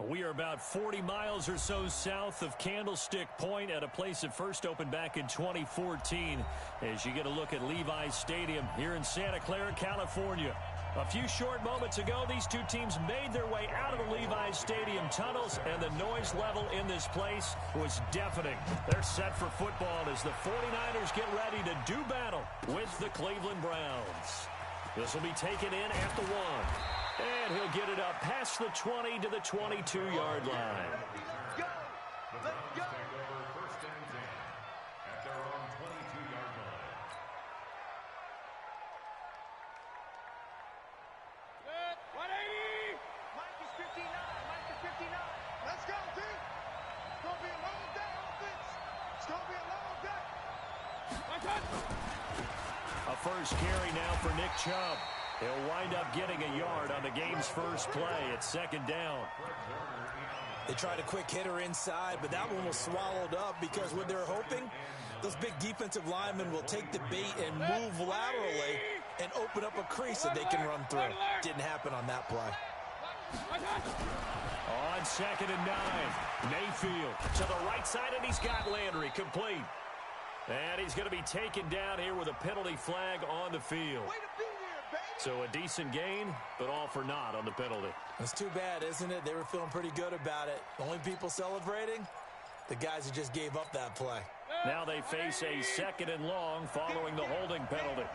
We are about 40 miles or so south of Candlestick Point at a place that first opened back in 2014 as you get a look at Levi's Stadium here in Santa Clara, California. A few short moments ago, these two teams made their way out of the Levi's Stadium tunnels, and the noise level in this place was deafening. They're set for football as the 49ers get ready to do battle with the Cleveland Browns. This will be taken in at the 1. And he'll get it up past the 20 to the 22-yard line. Let's go! Let's go! First and 10 at their own 22-yard line. Good. 180! Mike is 59. Mike is 59. Let's go, team. It's going to be a long day, offense. It's going to be a long day. A first carry now for Nick Chubb. He'll wind up getting a yard on the game's first play. It's second down. They tried a quick hitter inside, but that one was swallowed up because what they're hoping, those big defensive linemen will take the bait and move laterally and open up a crease that they can run through. Didn't happen on that play. On second and 9, Mayfield to the right side, and he's got Landry complete. And he's going to be taken down here with a penalty flag on the field. So a decent gain, but all for naught on the penalty. It's too bad, isn't it? They were feeling pretty good about it. The only people celebrating, the guys who just gave up that play. Now they face a second and long following the holding penalty.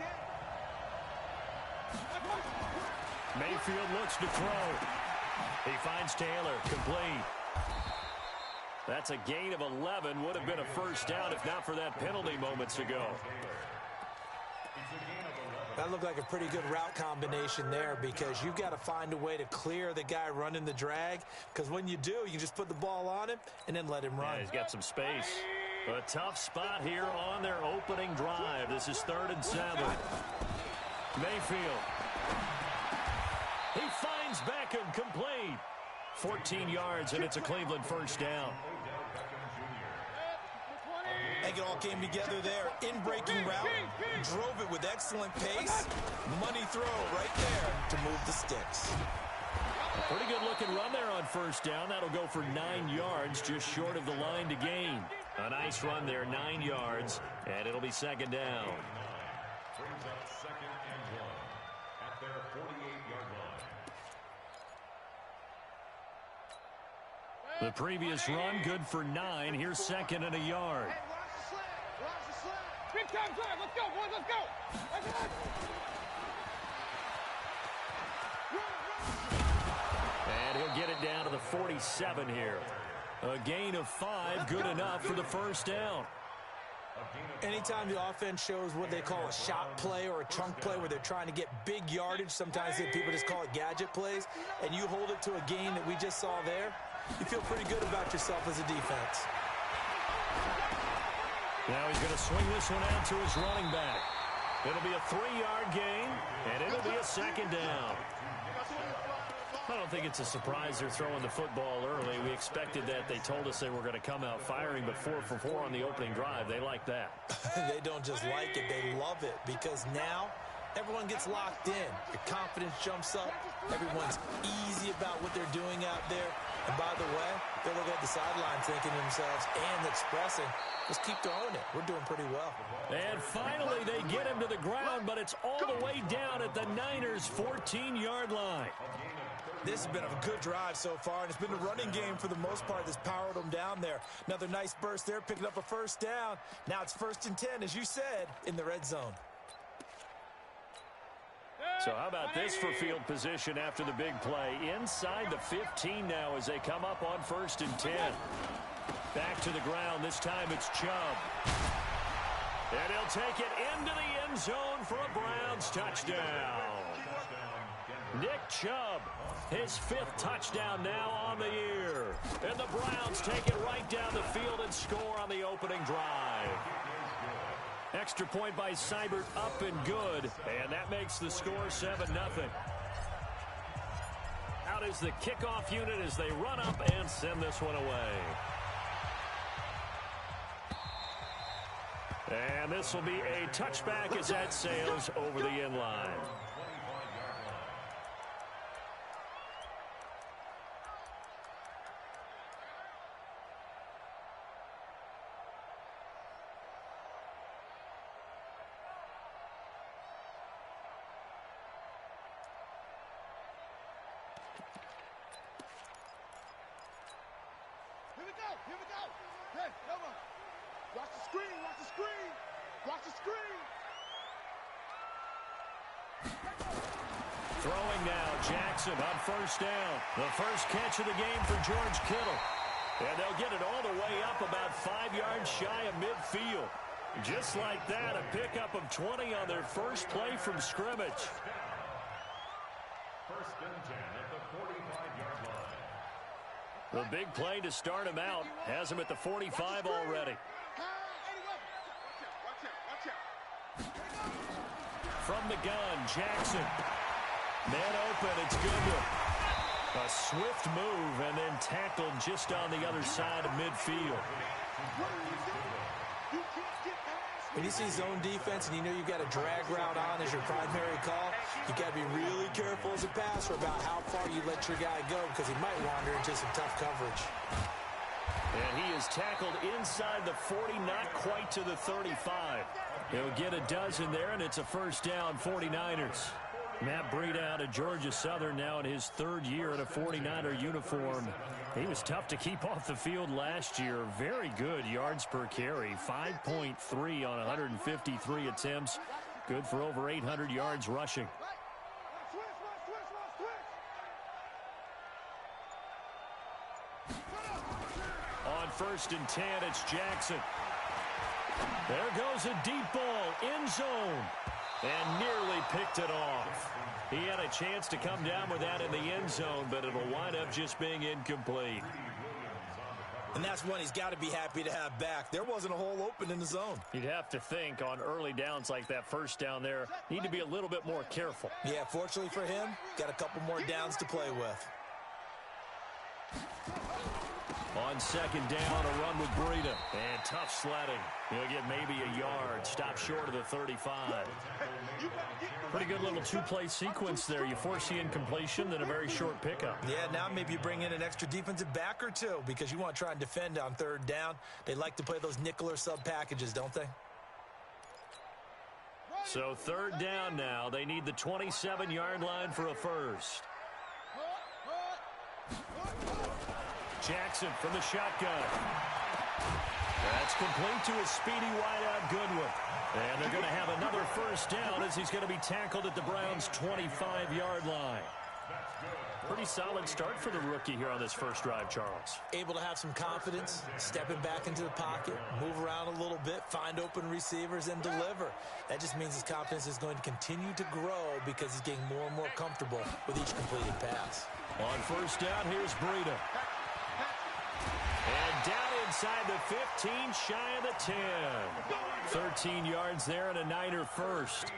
Mayfield looks to throw. He finds Taylor, complete. That's a gain of 11. Would have been a first down if not for that penalty moments ago. That looked like a pretty good route combination there because you've got to find a way to clear the guy running the drag, because when you do, you just put the ball on him and then let him run. Yeah, he's got some space. A tough spot here on their opening drive. This is 3rd and 7. Mayfield. He finds Beckham, complete. 14 yards, and it's a Cleveland first down. I think it all came together there. In-breaking route, drove it with excellent pace. Money throw right there to move the sticks. A pretty good-looking run there on first down. That'll go for 9 yards, just short of the line to gain. A nice run there, 9 yards, and it'll be second down. Brings up second and 1 at their 48-yard line. The previous run, good for 9. Here's second and a yard. Big time drive. Let's go, boys. Let's go. And he'll get it down to the 47 here. A gain of 5, good enough for the first down. Anytime the offense shows what they call a shot play or a chunk play where they're trying to get big yardage, sometimes people just call it gadget plays, and you hold it to a gain that we just saw there, you feel pretty good about yourself as a defense. Now he's going to swing this one out to his running back. It'll be a 3-yard gain, and it'll be a second down. I don't think it's a surprise they're throwing the football early. We expected that. They told us they were going to come out firing, but 4 for 4 on the opening drive. They like that. They don't just like it. They love it because now everyone gets locked in. Your confidence jumps up. Everyone's easy about what they're doing out there. And by the way, they're looking at the sideline thinking to themselves and expressing, just keep throwing it. We're doing pretty well. And finally, they get him to the ground, but it's all the way down at the Niners' 14-yard line. This has been a good drive so far, and it's been the running game for the most part that's powered them down there. Another nice burst there, picking up a first down. Now it's 1st and 10, as you said, in the red zone. So how about this for field position after the big play? Inside the 15 now as they come up on 1st and 10. Back to the ground. This time it's Chubb. And he'll take it into the end zone for a Browns touchdown. Nick Chubb, his 5th touchdown now on the year. And the Browns take it right down the field and score on the opening drive. Extra point by Seibert, up and good. And that makes the score 7-0. Out is the kickoff unit as they run up and send this one away. And this will be a touchback as that sails over the end line. we go. Here we go. Hey, come on. Watch the screen. Watch the screen. Watch the screen. Throwing now, Jackson on first down. The first catch of the game for George Kittle. And they'll get it all the way up about 5 yards shy of midfield. Just like that, a pickup of 20 on their first play from scrimmage. First and 10 at the 45-yard line. The big play to start him out has him at the 45 already. From the gun, Jackson. Man open, it's Goodwin. A swift move and then tackled just on the other side of midfield. When you see zone defense and you know you've got a drag route on as your primary call, you got to be really careful as a passer about how far you let your guy go because he might wander into some tough coverage. And he is tackled inside the 40, not quite to the 35. He'll get a dozen there, and it's a first down, 49ers. Matt Breida out of Georgia Southern now in his third year in a 49er uniform. He was tough to keep off the field last year. Very good yards per carry, 5.3 on 153 attempts. Good for over 800 yards rushing. On first and 10, it's Jackson. There goes a deep ball, end zone, and nearly picked it off. He had a chance to come down with that in the end zone, but it'll wind up just being incomplete. And that's one he's got to be happy to have back. There wasn't a hole open in the zone. You'd have to think on early downs like that first down there, need to be a little bit more careful. Yeah, fortunately for him, got a couple more downs to play with. On second down, a run with Breida. And tough sledding. He'll get maybe a yard. Stop short of the 35. Pretty good little two-play sequence there. You force the incompletion, then a very short pickup. Yeah, now maybe you bring in an extra defensive back or two because you want to try and defend on third down. They like to play those nickel or sub packages, don't they? So third down now. They need the 27-yard line for a first. Jackson from the shotgun. That's complete to a speedy wideout Goodwin. And they're going to have another first down as he's going to be tackled at the Browns' 25-yard line. Pretty solid start for the rookie here on this first drive, Charles. Able to have some confidence, stepping back into the pocket, move around a little bit, find open receivers, and deliver. That just means his confidence is going to continue to grow because he's getting more and more comfortable with each completed pass. On first down, here's Breida. And down inside the 15, shy of the 10. 13 yards there and a Niner first.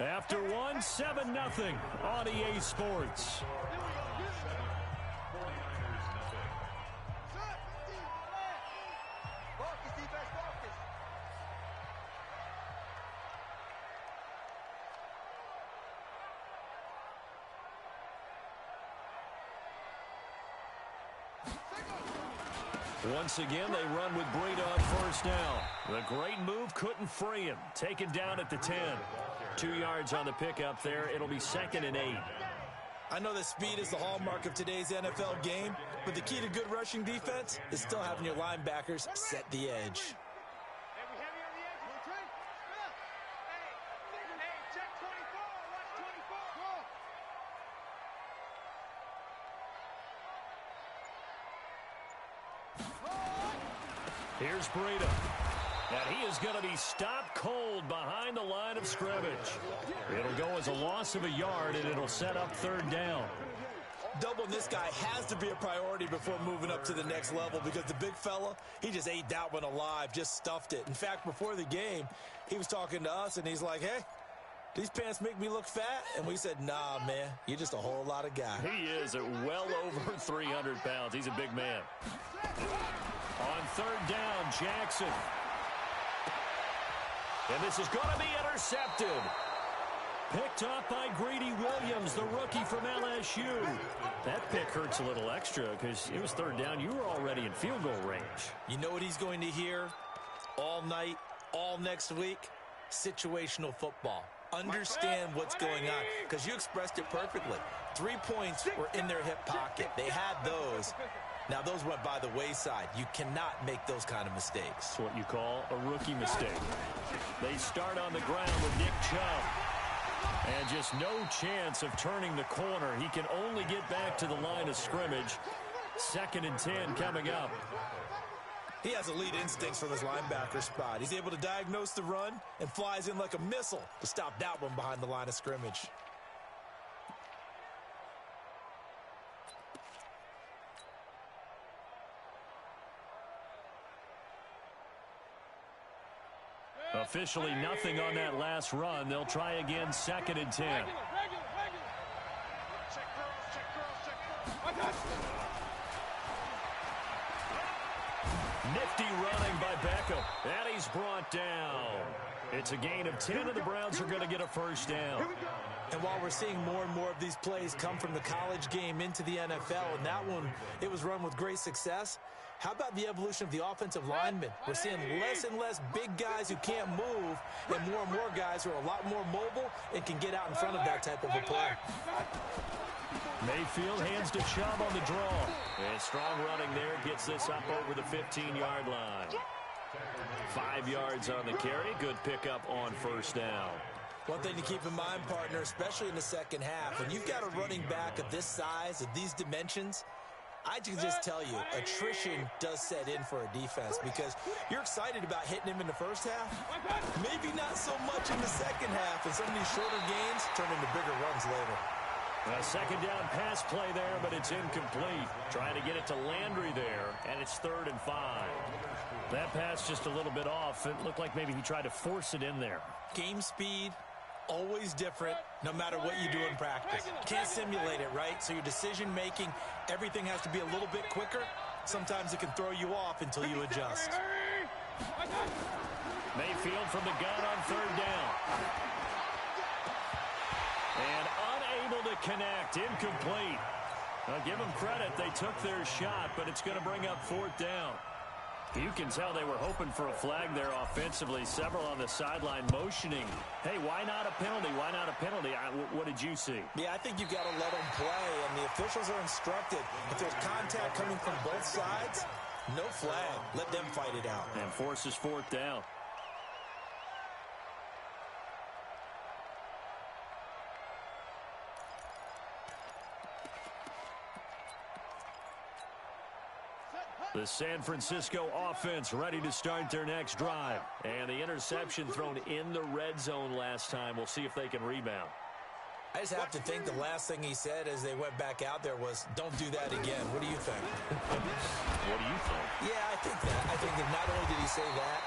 After one, 7-0 on EA Sports. Once again, they run with Breida on first down. The great move couldn't free him. Taken down at the 10. 2 yards on the pickup there. It'll be 2nd and 8. I know that speed is the hallmark of today's NFL game, but the key to good rushing defense is still having your linebackers set the edge. Here's Breida. And he is going to be stopped cold behind the line of scrimmage. It'll go as a loss of a yard, and it'll set up third down. Doubling this guy has to be a priority before moving up to the next level because the big fella, he just ate that one alive, just stuffed it. In fact, before the game, he was talking to us, and he's like, hey, these pants make me look fat? And we said, nah, man, you're just a whole lot of guy. He is at well over 300 pounds. He's a big man. On third down, Jackson. And this is going to be intercepted. Picked up by Greedy Williams, the rookie from LSU. That pick hurts a little extra because it was third down. You were already in field goal range. You know what he's going to hear all night, all next week? situational football. Understand what's going on, because you expressed it perfectly. 3 points were in their hip pocket. They had those. Now, those went by the wayside. You cannot make those kind of mistakes. That's what you call a rookie mistake. They start on the ground with Nick Chubb. And just no chance of turning the corner. He can only get back to the line of scrimmage. 2nd and 10 coming up. He has elite instincts from his linebacker spot. He's able to diagnose the run and flies in like a missile to stop that one behind the line of scrimmage. Officially nothing on that last run. They'll try again, 2nd and 10. Check girls. Nifty running by Beckham. And he's brought down. It's a gain of 10, and the Browns are going to get a first down. And while we're seeing more and more of these plays come from the college game into the NFL, and that one, it was run with great success, how about the evolution of the offensive linemen? We're seeing less and less big guys who can't move and more guys who are a lot more mobile and can get out in front of that type of a play. Mayfield hands to Chubb on the draw. And strong running there gets this up over the 15-yard line. 5 yards on the carry. Good pickup on first down. One thing to keep in mind, partner, especially in the second half, when you've got a running back of this size, of these dimensions, I can just tell you, attrition does set in for a defense because you're excited about hitting him in the first half. Maybe not so much in the second half, and some of these shorter gains turn into bigger runs later. A second down pass play there, but it's incomplete. Trying to get it to Landry there, and it's 3rd and 5. That pass just a little bit off. It looked like maybe he tried to force it in there. Game speed, always different, no matter what you do in practice. Can't simulate it, right? So your decision-making, everything has to be a little bit quicker. Sometimes it can throw you off until you adjust. Mayfield from the gun on 3rd down. And unable to connect, incomplete. I'll give them credit. They took their shot, but it's going to bring up 4th down. You can tell they were hoping for a flag there offensively. Several on the sideline motioning. Hey, why not a penalty? Why not a penalty? What did you see? Yeah, I think you've got to let them play, and the officials are instructed. If there's contact coming from both sides, no flag. Let them fight it out. And forces 4th down. The San Francisco offense ready to start their next drive. And the interception thrown in the red zone last time. We'll see if they can rebound. I just have to think the last thing he said as they went back out there was, don't do that again. What do you think? What do you think? Yeah, I think that. I think that not only did he say that,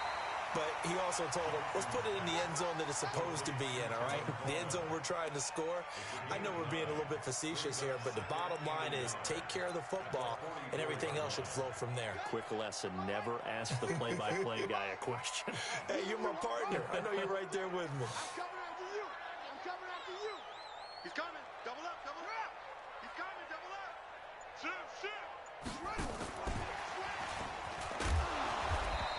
but he also told him, let's put it in the end zone that it's supposed to be in, all right? The end zone we're trying to score. I know we're being a little bit facetious here, but the bottom line is take care of the football, and everything else should flow from there. Quick lesson, never ask the play-by-play guy a question. Hey, you're my partner. I know you're right there with me. I'm coming after you. I'm coming after you. He's coming. Double up, double up. He's coming, double up. Shit.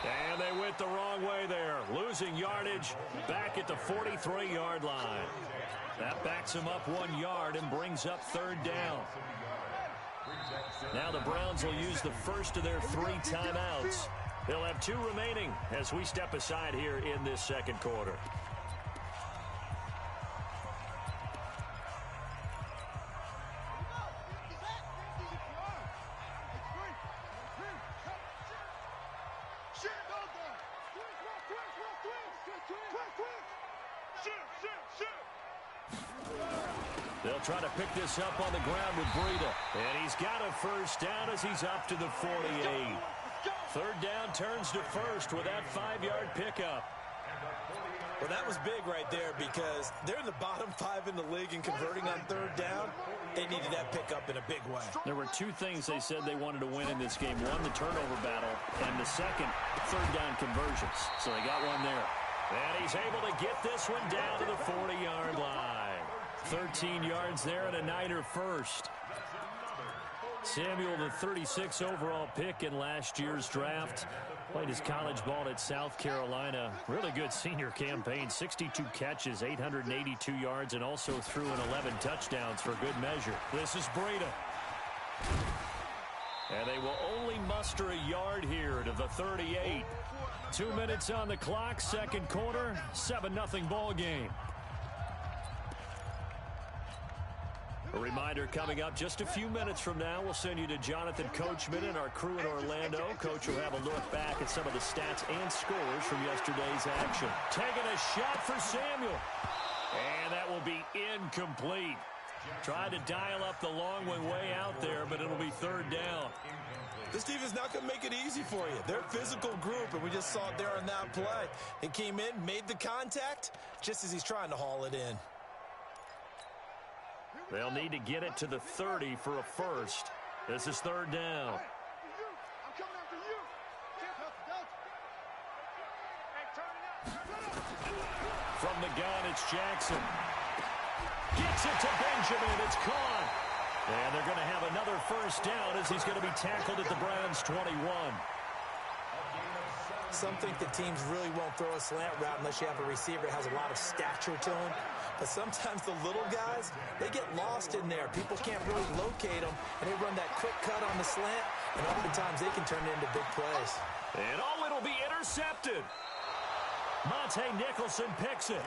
And they went the wrong way there. Losing yardage back at the 43-yard line. That backs him up 1 yard and brings up 3rd down. Now the Browns will use the first of their 3 timeouts. They'll have 2 remaining as we step aside here in this second quarter. They'll try to pick this up on the ground with Breida. And he's got a first down as he's up to the 48. 3rd down turns to first with that 5-yard pickup. Well, that was big right there because they're in the bottom 5 in the league in converting on 3rd down. They needed that pickup in a big way. There were 2 things they said they wanted to win in this game. One, the turnover battle, and the second, 3rd down conversions. So they got one there. And he's able to get this one down to the 40-yard line. 13 yards there and a Niner first. Samuel, the 36th overall pick in last year's draft. Played his college ball at South Carolina. Really good senior campaign. 62 catches, 882 yards, and also threw in 11 touchdowns for good measure. This is Breida. And they will only muster a yard here to the 38. 2 minutes on the clock, second quarter, 7-0 ball game. A reminder coming up just a few minutes from now, we'll send you to Jonathan Coachman and our crew in Orlando. Coach will have a look back at some of the stats and scores from yesterday's action. Taking a shot for Samuel. And that will be incomplete. Tried to dial up the long one way out there, but it'll be third down. This defense not going to make it easy for you. They're a physical group, and we just saw it there on that play. He came in, made the contact, just as he's trying to haul it in. They'll need to get it to the 30 for a first. This is third down. From the gun, it's Jackson. Gets it to Benjamin. It's caught. And they're going to have another first down as he's going to be tackled at the Browns' 21. Some think that teams really won't throw a slant route unless you have a receiver that has a lot of stature to him. But sometimes the little guys, they get lost in there. People can't really locate them, and they run that quick cut on the slant, and oftentimes they can turn it into big plays. And it'll be intercepted. Monte Nicholson picks it.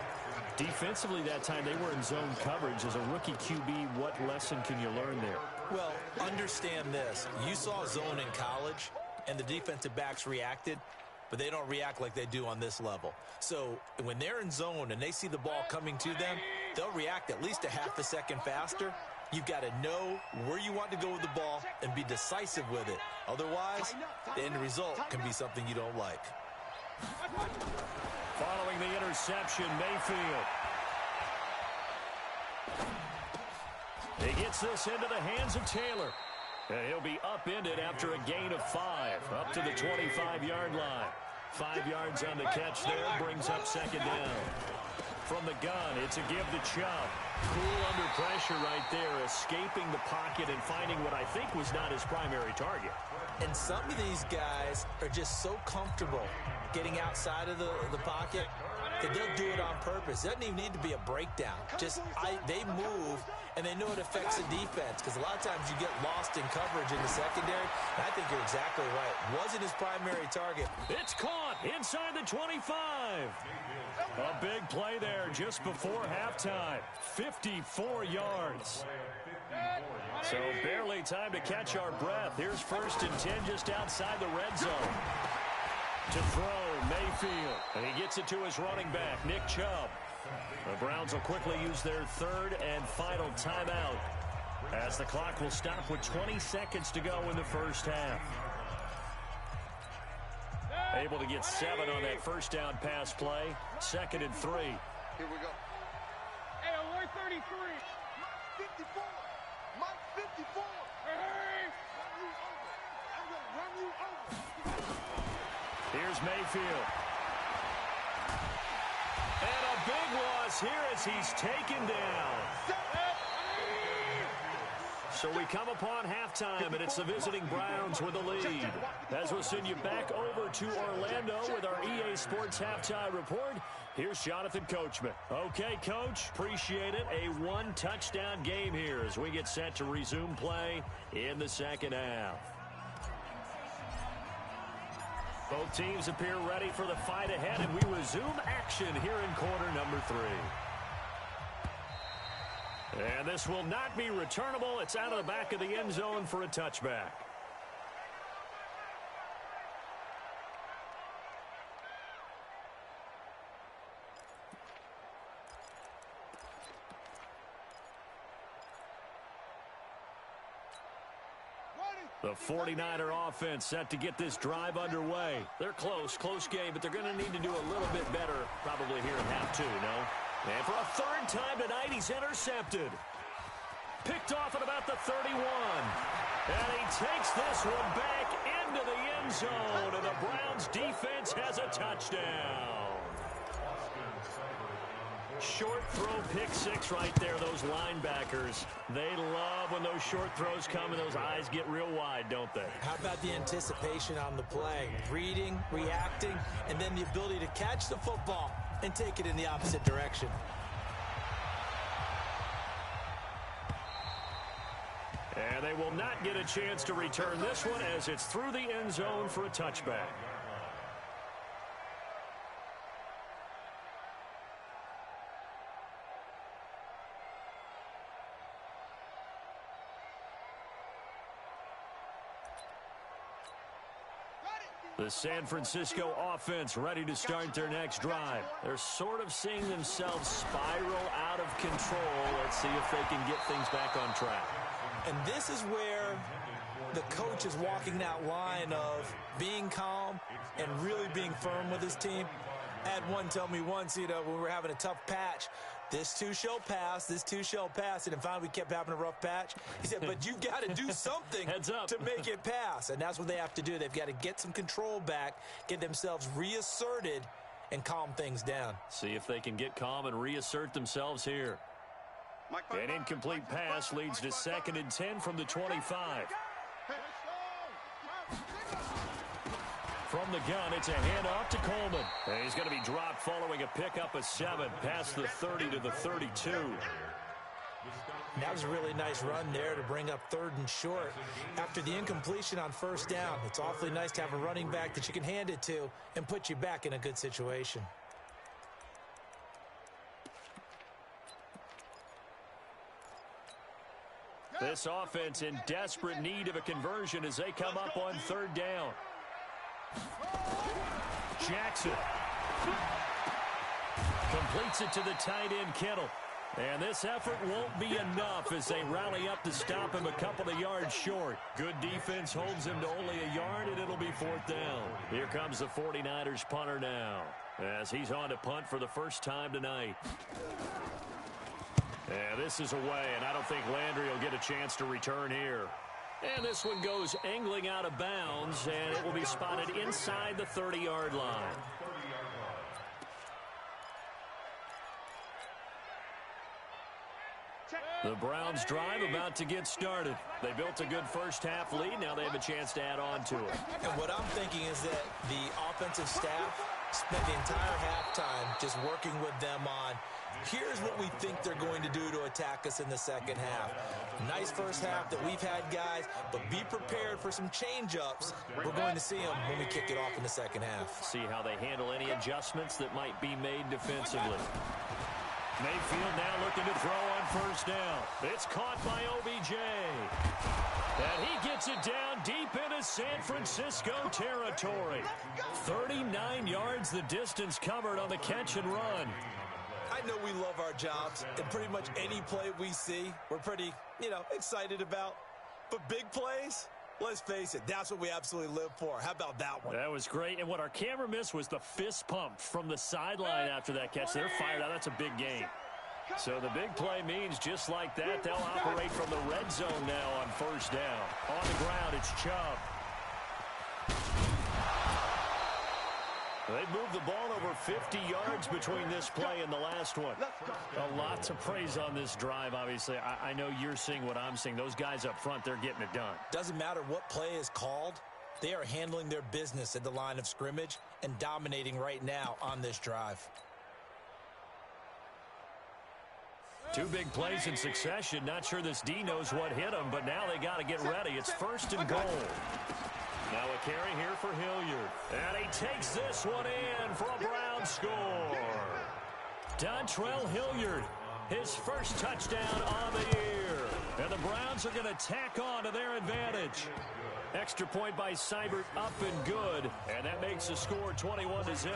Defensively that time, they were in zone coverage. As a rookie QB, what lesson can you learn there? Well, understand this. You saw zone in college, and the defensive backs reacted, but they don't react like they do on this level. So when they're in zone and they see the ball coming to them, they'll react at least a half a second faster. You've got to know where you want to go with the ball and be decisive with it. Otherwise, the end result can be something you don't like. Following the interception, Mayfield. He gets this into the hands of Taylor. And he'll be upended after a gain of 5, up to the 25-yard line. 5 yards on the catch there, brings up second down. From the gun, it's a give to Chubb. Cool under pressure right there, escaping the pocket and finding what I think was not his primary target. And some of these guys are just so comfortable getting outside of the pocket that they'll do it on purpose. It doesn't even need to be a breakdown. They move, and they know it affects the defense, because a lot of times you get lost in coverage in the secondary. And I think you're exactly right. Wasn't his primary target. It's caught inside the 25. A big play there just before halftime. 54 yards. So barely time to catch our breath. Here's 1st and 10 just outside the red zone. To throw, Mayfield. And he gets it to his running back, Nick Chubb. The Browns will quickly use their third and final timeout, as the clock will stop with 20 seconds to go in the first half. Able to get 7 on that first down pass play. 2nd and 3. Here we go. Hey, alert 33. Mike 54. Mike 54. Hey. I'm going to run you over. Here's Mayfield. And a big loss here as he's taken down. So we come upon halftime, and it's the visiting Browns with the lead. As we'll send you back over to Orlando with our EA Sports Halftime Report, here's Jonathan Coachman. Okay, Coach, appreciate it. A 1-touchdown game here as we get set to resume play in the second half. Both teams appear ready for the fight ahead, and we resume action here in quarter number 3. And this will not be returnable. It's out of the back of the end zone for a touchback. The 49er offense set to get this drive underway. They're close game, but they're going to need to do a little bit better probably here in half 2, no? And for a 3rd time tonight, he's intercepted. Picked off at about the 31. And he takes this one back into the end zone, and the Browns defense has a touchdown. Short throw pick six right there, those linebackers. They love when those short throws come and those eyes get real wide, don't they? How about the anticipation on the play? Reading, reacting, and then the ability to catch the football and take it in the opposite direction. And they will not get a chance to return this one as it's through the end zone for a touchback. The San Francisco offense ready to start their next drive. They're sort of seeing themselves spiral out of control. Let's see if they can get things back on track. And this is where the coach is walking that line of being calm and really being firm with his team. I had one tell me once, when we were having a tough patch, this too shall pass, this too shall pass. And then finally we kept having a rough patch. He said, but you've got to do something to make it pass. And that's what they have to do. They've got to get some control back, get themselves reasserted, and calm things down. See if they can get calm and reassert themselves here. An incomplete pass leads to 2nd and 10 from the 25. From the gun, it's a handoff to Coleman. And he's going to be dropped following a pickup of 7 past the 30 to the 32. That was a really nice run there to bring up 3rd and short. After the incompletion on 1st down, it's awfully nice to have a running back that you can hand it to and put you back in a good situation. This offense in desperate need of a conversion as they come up on 3rd down. Jackson completes it to the tight end, Kittle. And this effort won't be enough as they rally up to stop him a couple of yards short. Good defense holds him to only a yard, and it'll be 4th down. Here comes the 49ers punter now as he's on to punt for the first time tonight. And this is away, and I don't think Landry will get a chance to return here. And this one goes angling out of bounds, and it will be spotted inside the 30-yard line. The Browns drive about to get started. They built a good first-half lead. Now they have a chance to add on to it. And what I'm thinking is that the offensive staff spent the entire halftime just working with them on, here's what we think they're going to do to attack us in the second half. Nice first half that we've had, guys, but be prepared for some change-ups. We're going to see them when we kick it off in the second half. See how they handle any adjustments that might be made defensively. Mayfield now looking to throw on 1st down. It's caught by OBJ. And he gets it down deep into San Francisco territory. 39 yards the distance covered on the catch and run. I know we love our jobs, and pretty much any play we see, we're pretty, excited about. But big plays, let's face it, that's what we absolutely live for. How about that one? That was great. And what our camera missed was the fist pump from the sideline after that catch. They're fired out. That's a big game. So the big play means just like that, they'll operate from the red zone now on 1st down. On the ground, it's Chubb. They moved the ball over 50 yards between this play and the last one. A lot to praise on this drive, obviously. I know you're seeing what I'm seeing. Those guys up front, they're getting it done. Doesn't matter what play is called. They are handling their business at the line of scrimmage and dominating right now on this drive. 2 big plays in succession. Not sure this D knows what hit him, but now they got to get ready. It's 1st and goal. Now a carry here for Hilliard. And he takes this one in for a Brown score. Dontrell Hilliard, his first touchdown on the year. And the Browns are going to tack on to their advantage. Extra point by Seibert up and good. And that makes the score 21-0.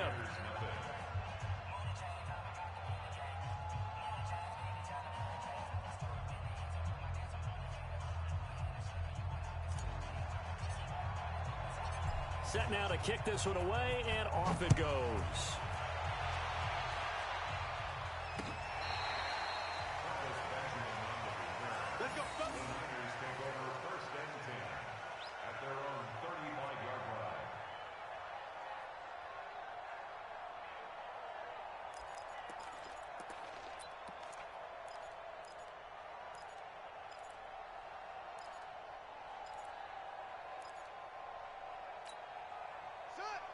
Set now to kick this one away, and off it goes. Let's go. Take over 1st and 10 at their own 35-yard line.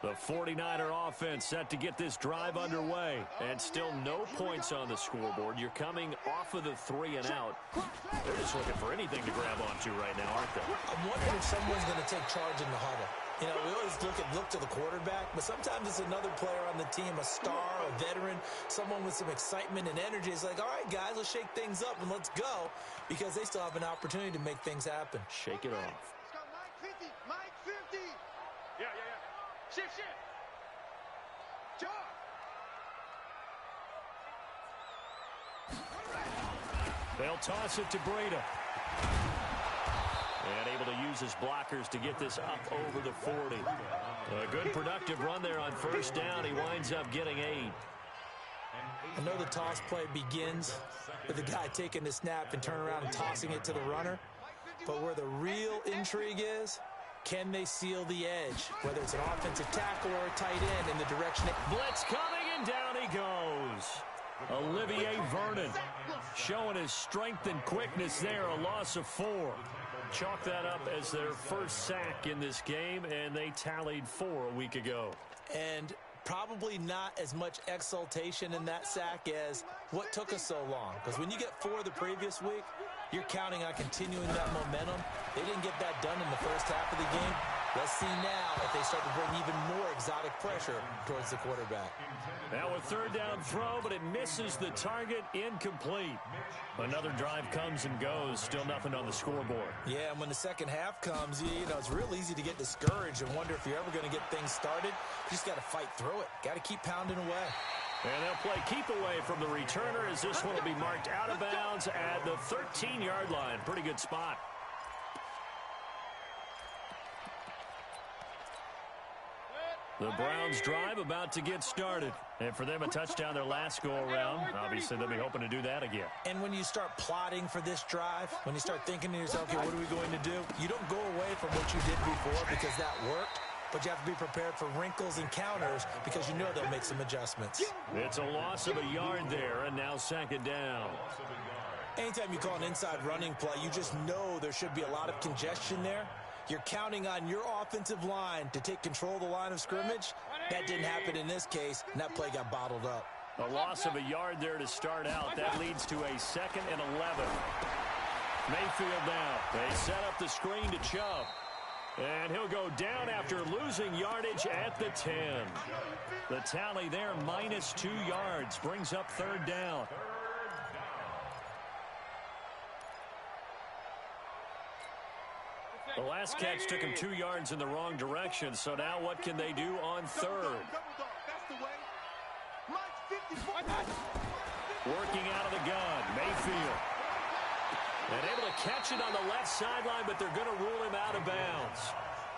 The 49er offense set to get this drive underway. And still no points on the scoreboard. You're coming off of the 3 and out. They're just looking for anything to grab onto right now, aren't they? I'm wondering if someone's going to take charge in the huddle. You know, we always look to the quarterback, but sometimes it's another player on the team, a star, a veteran, someone with some excitement and energy. It's like, all right, guys, let's shake things up and let's go, because they still have an opportunity to make things happen. Shake it off. Let's go, Mike 50. Mike 50. Yeah. Shift. Charge. They'll toss it to Breida. And able to use his blockers to get this up over the 40. A good productive run there on first down. He winds up getting 8. I know the toss play begins with the guy taking the snap and turn around and tossing it to the runner. But where the real intrigue is, can they seal the edge? Whether it's an offensive tackle or a tight end in the direction. Blitz coming, and down he goes. Olivier Vernon showing his strength and quickness there. A loss of 4. Chalk that up as their first sack in this game, and they tallied 4 a week ago. And probably not as much exultation in that sack as what took us so long. Because when you get 4 the previous week, you're counting on continuing that momentum. They didn't get that done in the first half of the game. Let's see now if they start to bring even more exotic pressure towards the quarterback. Now a third down throw, but it misses the target, incomplete. Another drive comes and goes, still nothing on the scoreboard. Yeah, and when the second half comes, you know, it's real easy to get discouraged and wonder if you're ever going to get things started. You just got to fight through it. Got to keep pounding away. And they'll play keep away from the returner as this one will be marked out of bounds at the 13-yard line. Pretty good spot. The Browns drive about to get started. And for them, a touchdown their last go-around. Obviously, they'll be hoping to do that again. And when you start plotting for this drive, when you start thinking to yourself, okay, what are we going to do? You don't go away from what you did before because that worked. But you have to be prepared for wrinkles and counters because you know they'll make some adjustments. It's a loss of a yard there, and now second down. Anytime you call an inside running play, you just know there should be a lot of congestion there. You're counting on your offensive line to take control of the line of scrimmage. That didn't happen in this case, and that play got bottled up. A loss of a yard there to start out. That leads to a 2nd and 11. Mayfield now. They set up the screen to Chubb. And he'll go down after losing yardage at the 10. The tally there, minus 2 yards, brings up third down. The last catch took him 2 yards in the wrong direction, so now what can they do on third? Working out of the gun, Mayfield. And able to catch it on the left sideline, but they're going to rule him out of bounds.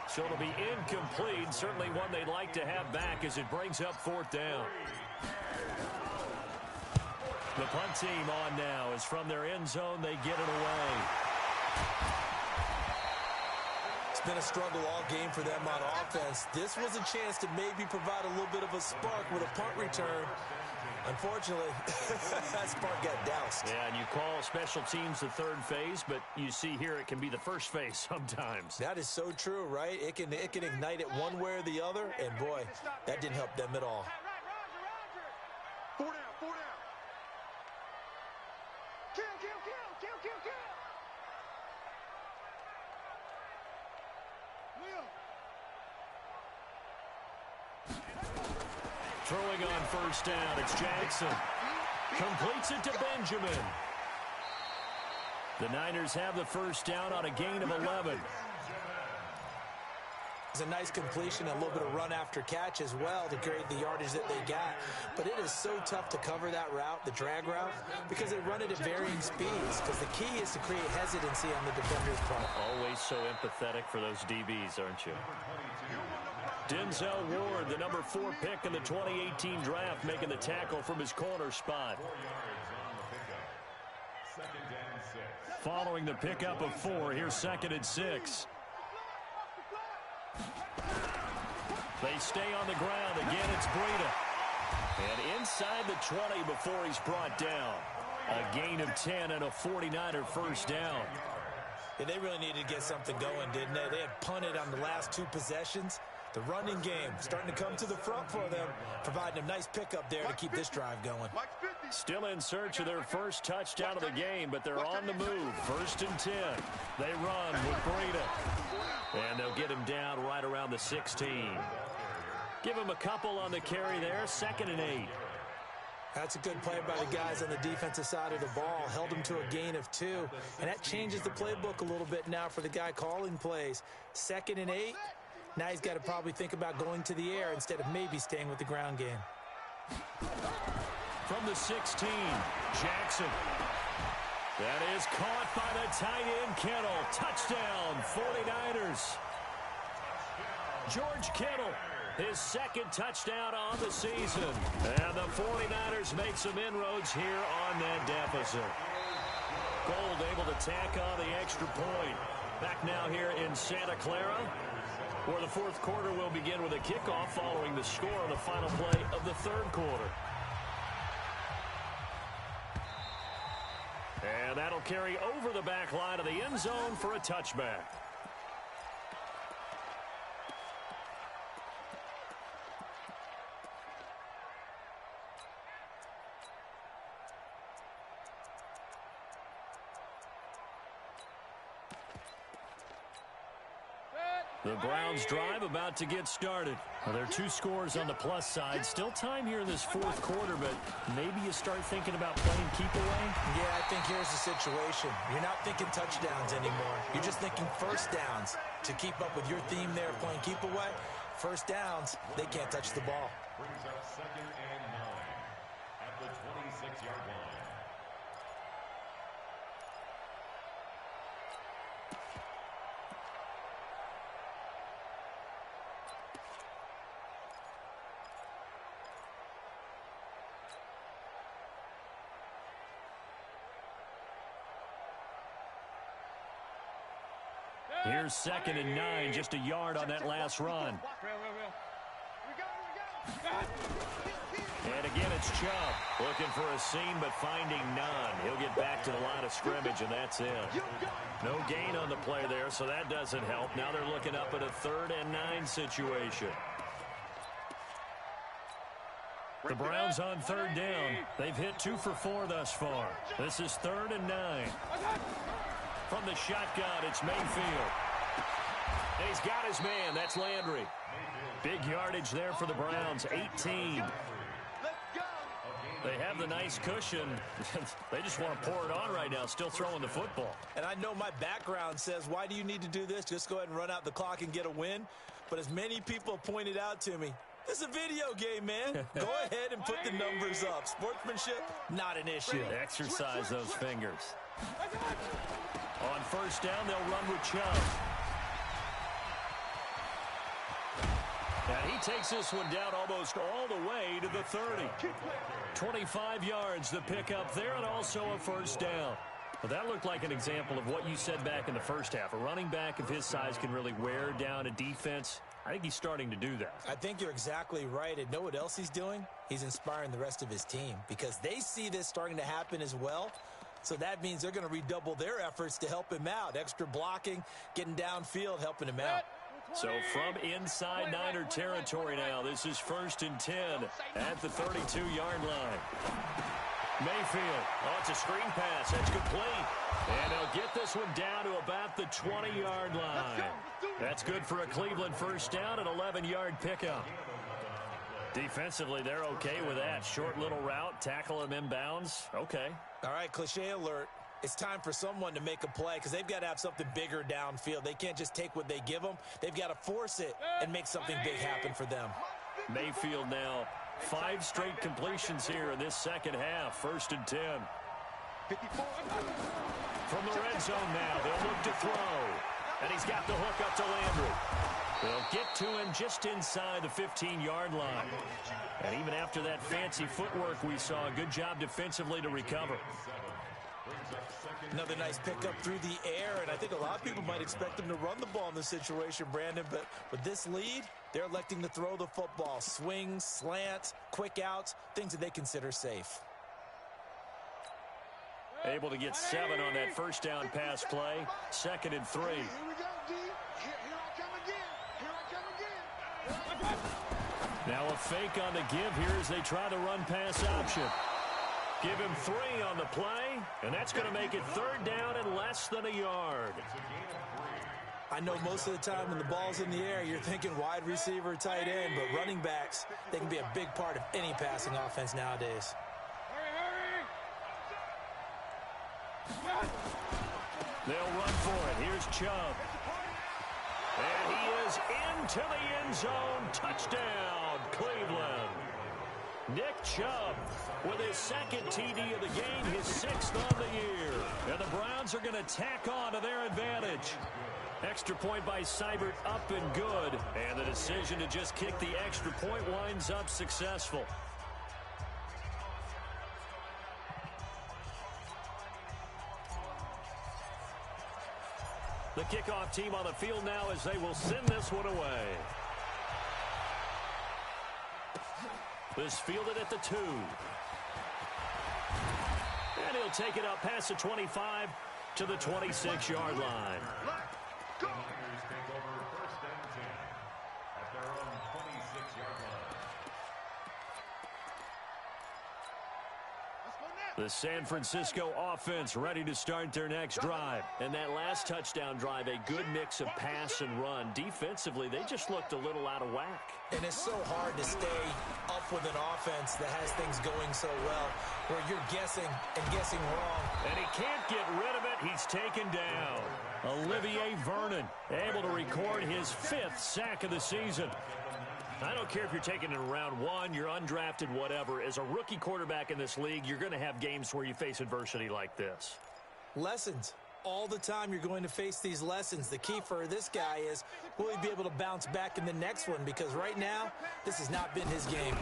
So it'll be incomplete, certainly one they'd like to have back as it brings up 4th down. The punt team on now as from their end zone they get it away. It's been a struggle all game for them on offense. This was a chance to maybe provide a little bit of a spark with a punt return. Unfortunately, that spark got doused. Yeah, and you call special teams the third phase, but you see here it can be the first phase sometimes. That is so true, right? It can ignite it one way or the other, and boy, that didn't help them at all. 4 down. Kill. Throwing on first down, it's Jackson. Completes it to Benjamin. The Niners have the first down on a gain of 11. It's a nice completion, a little bit of run after catch as well to create the yardage that they got. But it is so tough to cover that route, the drag route, because they run it at varying speeds. Because the key is to create hesitancy on the defender's part. Always so empathetic for those DBs, aren't you? Denzel Ward, the number 4 pick in the 2018 draft, making the tackle from his corner spot. Following the pickup of 4, here's 2nd and 6. They stay on the ground. Again, it's Breida. And inside the 20 before he's brought down. A gain of 10 and a 49er first down. Yeah, they really needed to get something going, didn't they? They had punted on the last 2 possessions. The running game starting to come to the front for them, providing a nice pickup there to keep this drive going. Still in search of their first touchdown of the game, but they're on the move. 1st and 10. They run with Breida. And they'll get him down right around the 16. Give him a couple on the carry there. 2nd and 8. That's a good play by the guys on the defensive side of the ball. Held them to a gain of 2. And that changes the playbook a little bit now for the guy calling plays. 2nd and 8. Now he's got to probably think about going to the air instead of maybe staying with the ground game. From the 16, Jackson. That is caught by the tight end, Kittle. Touchdown, 49ers. George Kittle, his 2nd touchdown on the season. And the 49ers make some inroads here on that deficit. Gold able to tack on the extra point. Back now here in Santa Clara, where the 4th quarter will begin with a kickoff following the score on the final play of the 3rd quarter. And that'll carry over the back line of the end zone for a touchback. The Browns drive about to get started. Well, there are 2 scores on the plus side. Still time here in this 4th quarter, but maybe you start thinking about playing keep away? Yeah, I think here's the situation. You're not thinking touchdowns anymore. You're just thinking first downs. To keep up with your theme there, playing keep away, first downs, they can't touch the ball. Brings up 2nd and 9 at the 26-yard line. Here's 2nd and 9, just a yard on that last run. And again, it's Chubb looking for a seam, but finding none. He'll get back to the line of scrimmage, and that's it. No gain on the play there, so that doesn't help. Now they're looking up at a 3rd and 9 situation. The Browns on 3rd down. They've hit 2 for 4 thus far. This is 3rd and 9. From the shotgun, it's Mayfield. And he's got his man. That's Landry. Big yardage there for the Browns, 18. They have the nice cushion. They just want to pour it on right now, still throwing the football. And I know my background says, why do you need to do this? Just go ahead and run out the clock and get a win. But as many people pointed out to me, this is a video game, man. Go ahead and put the numbers up. Sportsmanship, not an issue. Exercise those fingers. On 1st down, they'll run with Chubb. And he takes this one down almost all the way to the 30. 25 yards the pickup there, and also a 1st down. But that looked like an example of what you said back in the 1st half. A running back of his size can really wear down a defense. I think he's starting to do that. I think you're exactly right. And know what else he's doing? He's inspiring the rest of his team because they see this starting to happen as well. So that means they're going to redouble their efforts to help him out. Extra blocking, getting downfield, helping him out. So from inside Niner territory now, this is 1st and 10 at the 32-yard line. Mayfield, it's a screen pass. That's complete. And they'll get this one down to about the 20-yard line. That's good for a Cleveland 1st down, an 11-yard pickup. Defensively, they're okay with that. Short little route, tackle him inbounds. Okay. All right, cliche alert. It's time for someone to make a play because they've got to have something bigger downfield. They can't just take what they give them. They've got to force it and make something big happen for them. Mayfield now 5 straight completions here in this 2nd half. 1st and 10. From the red zone now, they'll look to throw. And he's got the hook up to Landry. They'll get to him just inside the 15-yard line. And even after that fancy footwork we saw, a good job defensively to recover. Another nice pickup through the air, and I think a lot of people might expect them to run the ball in this situation, Brandon, but with this lead, they're electing to throw the football. Swings, slants, quick outs, things that they consider safe. Able to get 7 on that 1st down pass play. 2nd and 3. Here we go, D. Here I come again. Here I come again. Now a fake on the give here as they try the run pass option. Give him 3 on the play, and that's going to make it 3rd down and less than a yard. I know most of the time when the ball's in the air, you're thinking wide receiver, tight end, but running backs, they can be a big part of any passing offense nowadays. They'll run for it. Here's Chubb. And he is into the end zone. Touchdown, Cleveland. Nick Chubb with his 2nd TD of the game, his 6th on the year. And the Browns are going to tack on to their advantage. Extra point by Seibert up and good. And the decision to just kick the extra point winds up successful. The kickoff team on the field now as they will send this one away. This fielded at the 2. And he'll take it up past the 25 to the 26-yard line. The Niners take over 1st and 10 at their own 26-yard line. The San Francisco offense ready to start their next drive. And that last touchdown drive, a good mix of pass and run. Defensively, they just looked a little out of whack. And it's so hard to stay up with an offense that has things going so well, where you're guessing and guessing wrong. And he can't get rid of it. He's taken down. Olivier Vernon able to record his 5th sack of the season. I don't care if you're taking it in round 1, you're undrafted, whatever. As a rookie quarterback in this league, you're going to have games where you face adversity like this. Lessons. All the time you're going to face these lessons. The key for this guy is, will he be able to bounce back in the next one? Because right now, this has not been his game.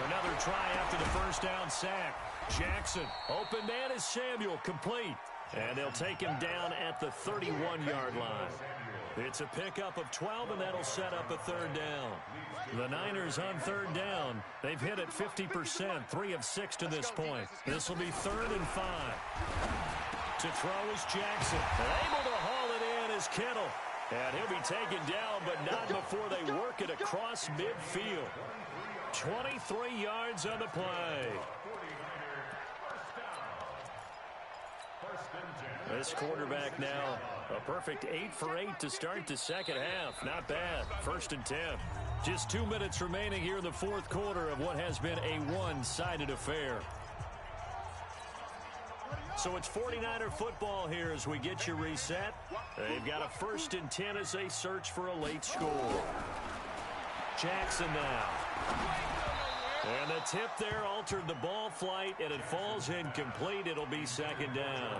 Another try after the 1st down sack. Jackson, open man is Samuel, complete. And they'll take him down at the 31-yard line. It's a pickup of 12, and that'll set up a 3rd down. The Niners on 3rd down. They've hit it 50%, 3 of 6 to this point. This will be 3rd and 5. To throw is Jackson. Able to haul it in is Kittle. And he'll be taken down, but not before they work it across midfield. 23 yards on the play. This quarterback now, a perfect 8 for 8 to start the 2nd half. Not bad. 1st and 10. Just 2 minutes remaining here in the 4th quarter of what has been a one-sided affair. So it's 49er football here as we get you reset. They've got a 1st and 10 as they search for a late score. Jackson now. And the tip there altered the ball flight, and it falls incomplete. It'll be 2nd down.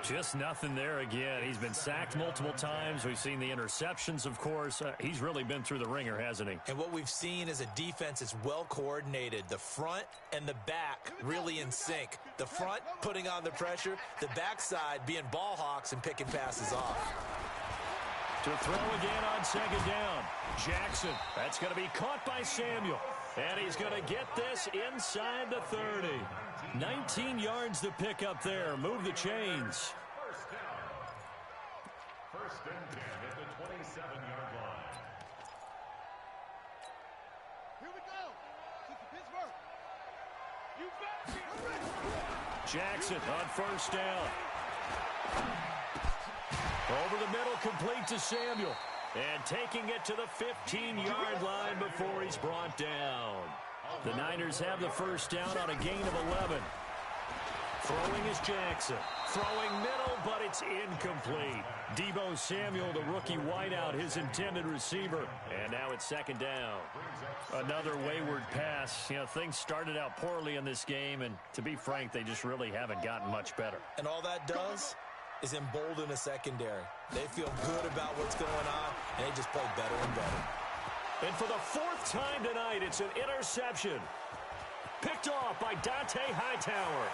Just nothing there again. He's been sacked multiple times. We've seen the interceptions, of course. He's really been through the ringer, hasn't he? And what we've seen is a defense that's well coordinated. The front and the back really in sync. The front putting on the pressure, the backside being ball hawks and picking passes off. To throw again on 2nd down. Jackson, that's going to be caught by Samuel. And he's going to get this inside the 30. 19 yards to pick up there. Move the chains. 1st down. 1st and 10 at the 27-yard line. Here we go. Pittsburgh. You bet. Jackson on 1st down. Over the middle, complete to Samuel. And taking it to the 15-yard line before he's brought down. The Niners have the 1st down on a gain of 11. Throwing is Jackson. Throwing middle, but it's incomplete. Deebo Samuel, the rookie wideout, his intended receiver. And now it's 2nd down. Another wayward pass. You know, things started out poorly in this game, and to be frank, they just really haven't gotten much better. And all that does is embolden a secondary. They feel good about what's going on, and they just play better and better. And for the 4th time tonight, it's an interception. Picked off by Dante Hightower.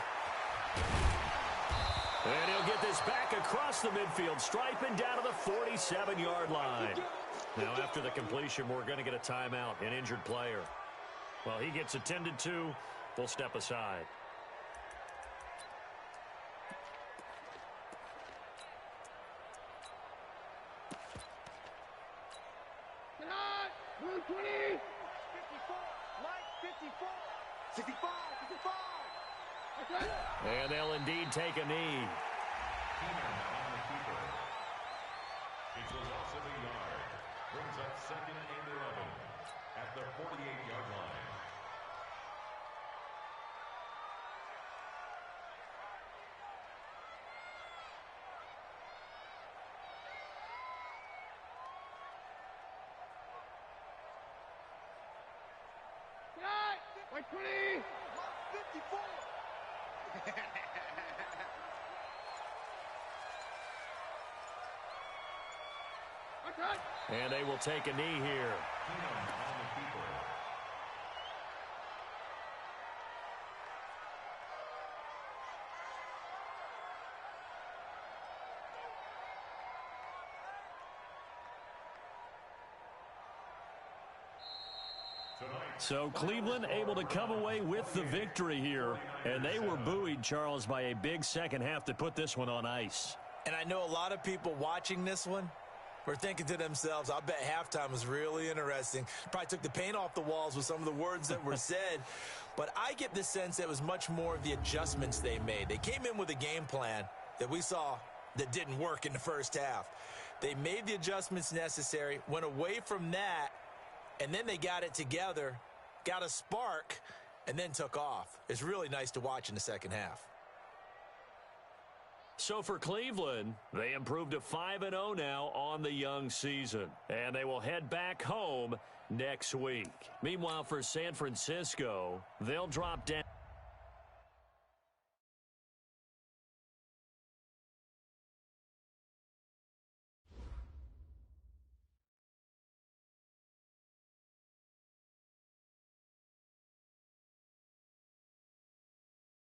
And he'll get this back across the midfield, striping down to the 47-yard line. Now, after the completion, we're going to get a timeout, an injured player. Well, he gets attended to. We'll step aside. Blue 20. 54. Mike 54. 65. 65. Okay. And they'll indeed take a knee. Keenan on the keeper. It's a loss of a yard. Brings up 2nd and 11 at the 48-yard line. Mike 20. Mike 54. Okay. And they will take a knee here. Keenan on the keeper. So Cleveland able to come away with the victory here. And they were buoyed, Charles, by a big second half to put this one on ice. And I know a lot of people watching this one were thinking to themselves, I bet halftime was really interesting. Probably took the paint off the walls with some of the words that were said. But I get the sense that it was much more of the adjustments they made. They came in with a game plan that we saw that didn't work in the first half. They made the adjustments necessary, went away from that, and then they got it together, got a spark, and then took off. It's really nice to watch in the second half. So for Cleveland, they improved to 5-0 now on the young season. And they will head back home next week. Meanwhile, for San Francisco, they'll drop down.